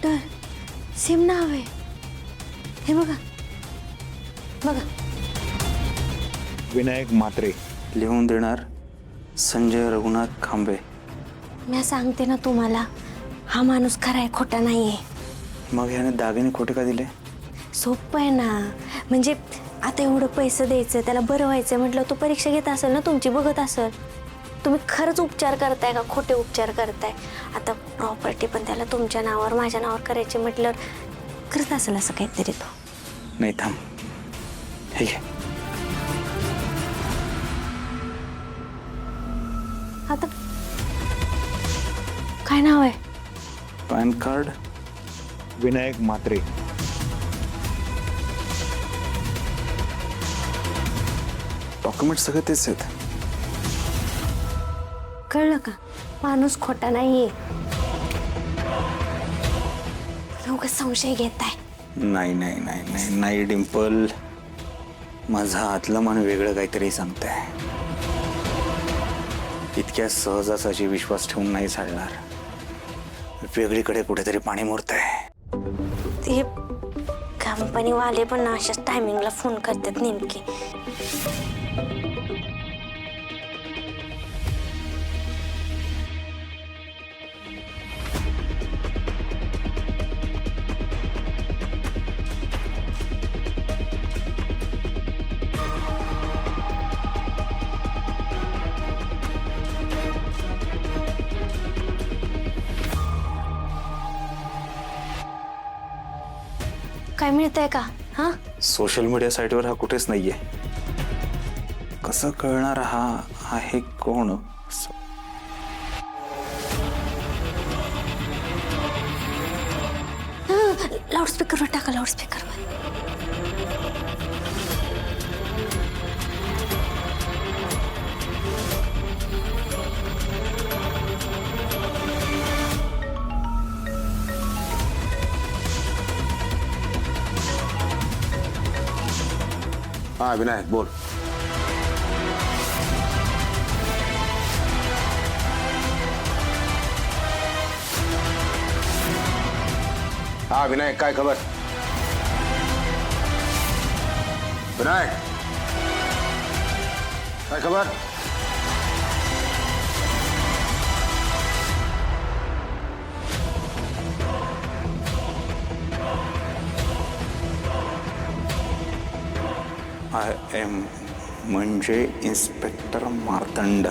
Doctor same नाव आहे हे बघा बघा. विनायक म्हात्रे. लिहून देणार संजय रघुनाथ खांबे. मी सांगते ना तुम्हाला, हा माणूस खरा आहे खोटा नाहीये. मग याने दागिने खोटे का दिले? सोपं आहे ना, म्हणजे आता एवढं पैसे द्यायचं, त्याला बरं व्हायचं म्हटलं, तो परीक्षा घेत असेल ना तुमची, बघत असेल तुम्ही खरंच उपचार करताय का खोटे उपचार करताय. आता प्रॉपर्टी पण त्याला तुमच्या नावावर माझ्या नावावर करायची म्हटलं करत असेल असं काहीतरी तो. नाही थांब, हे घे. आता काय नाव आहे? Pan card. Vinayak Mhatre. Document सगळे तेच आहेत. कळलं का, माणूस खोटा नाहीये. लोक संशय घेत आहे. नाही नाही नाही नाही नाही डिंपल, माझा आतलं मन वेगळं काहीतरी सांगतंय. इतक्या सहजासहजी विश्वास ठेवून नाही चालणार. वेगळीकडे कुठेतरी पाणी मुरतंय. ते कंपनीवाले पण अशाच टायमिंगला फोन करतात नेमके. काय मिळतंय का? हा, सोशल मीडिया साईटवर हा कुठेच नाहीये. कसं कळणार हा आहे कोण? लाऊडस्पीकरवर टाका, लाऊडस्पीकरवर. हाँ विनायक बोल. हाँ विनायक काय खबर? विनायक काय खबर? आय एम म्हणजे इन्स्पेक्टर मार्तंड.